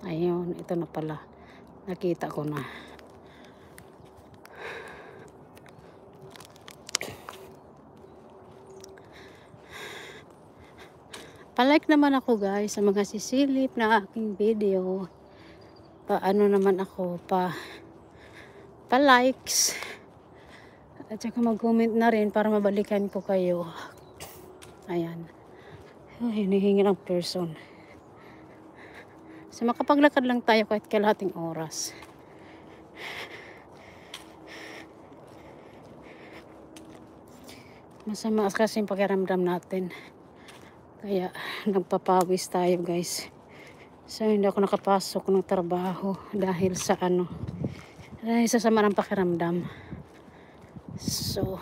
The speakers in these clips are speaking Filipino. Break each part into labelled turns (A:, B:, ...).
A: Ayun, ito na pala. Nakita ko na. Palike naman ako guys sa mga sisilip na aking video. Paano naman ako pa-likes. At saka mag-comment na rin para mabalikan ko kayo. Ayan. Hinihingi ng person. So makapaglakad lang tayo kahit kalahating oras. Masama kasi yung pakiramdam natin. Kaya nagpapawis tayo guys. So hindi ako nakapasok ng trabaho dahil sa dahil sa sama ng pakiramdam. So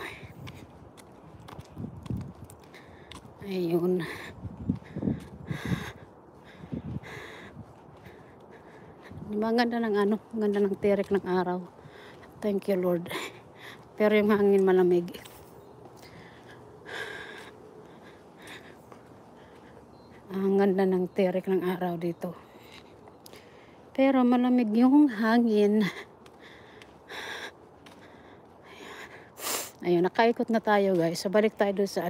A: ayun. Maganda ng ganda ng tirik ng araw. Thank you Lord. Pero yung hangin malamig. Ang ganda ng tirik ng araw dito. Pero malamig yung hangin. Ayun, nakaikot na tayo guys. So balik tayo doon sa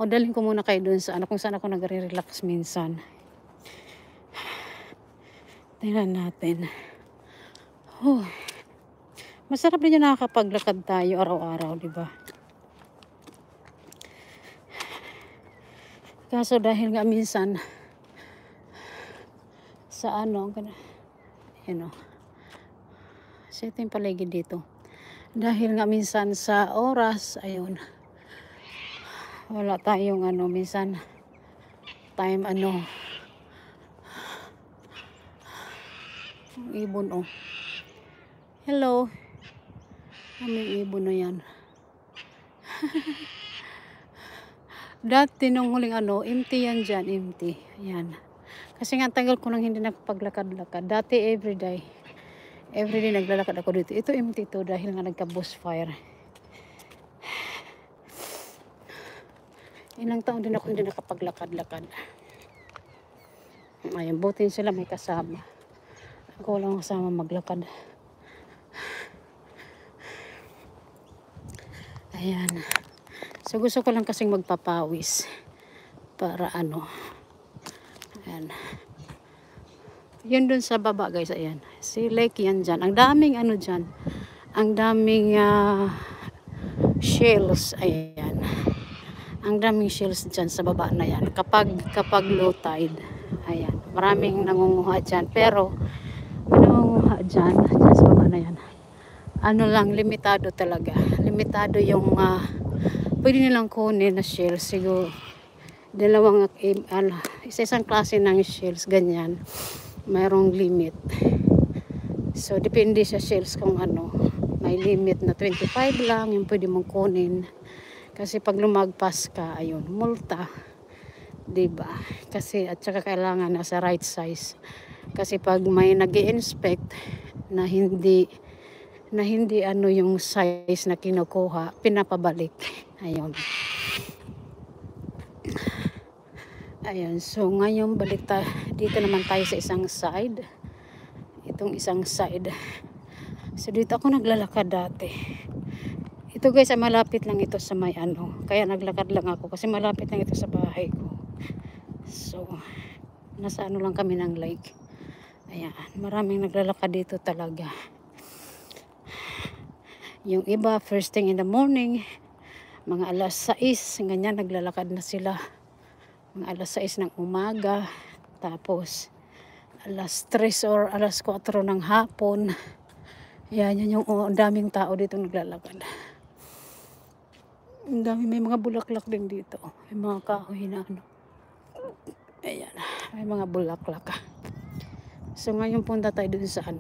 A: O dalhin ko muna kayo doon sa kung saan ako nagre-relax minsan. Tingnan natin. Masarap din yung nakakapaglakad tayo araw-araw, di ba? Kaso dahil nga minsan sa setting paligid dito. Dahil nga minsan sa oras, ayun. Wala tayong minsan time ibon hello. May ibon na yan. Dati nung huling empty yan dyan, empty. Ayan. Kasi nga tagal ko nang hindi nagpaglakad-lakad. Dati everyday naglalakad ako dito. Ito empty to dahil nga nagka-bush fire. Ilang taon din ako hindi nakapaglakad-lakad. Ayun, butin sila may kasama. Ako lang kasama maglakad. Ayan. So gusto ko lang kasing magpapawis. Para Ayan. Yun dun sa baba guys, ayan. Si lake yan dyan. Ang daming dyan. Ang daming shells. Ayan. Ang daming shells dyan sa baba na yan. Kapag low tide. Ayan. Maraming nangunguha dyan. Pero, nangunguha dyan sa baba na yan. Limitado talaga. Limitado yung, pwede nilang kunin na shells. Siguro, isang klase ng shells. Ganyan. Mayroong limit. So, depende sa shells kung may limit na 25 lang yung pwede mong kunin. Kasi pag lumagpas ka, ayun, multa. Diba? Kasi, at saka kailangan nasa right size. Kasi pag may nag-i-inspect na hindi yung size na kinukuha, pinapabalik. Ayun. Ayun. So, ngayon, balik tayo. Dito naman tayo sa isang side. Itong isang side. So, dito ako naglalakad dati. Ito guys, malapit lang ito sa may kaya naglakad lang ako kasi malapit lang ito sa bahay ko. So, nasa lang kami ng lake. Ayan, maraming naglalakad dito talaga. Yung iba, first thing in the morning, mga alas 6, ganyan, naglalakad na sila. Mga alas 6 ng umaga, tapos alas 3 or alas 4 ng hapon. Yan yung daming tao dito naglalakad. Ang dami, may mga bulaklak din dito. May mga kahoy na Ayan, may mga bulaklak. So ngayon punta tayo dun sa Ayan.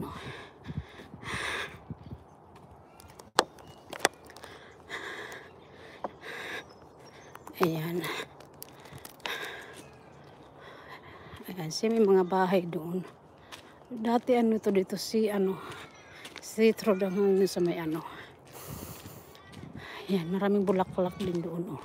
A: Ayan, may mga bahay doon. Dati to dito si Road hanggang sa may Ayan, maraming bulaklak din doon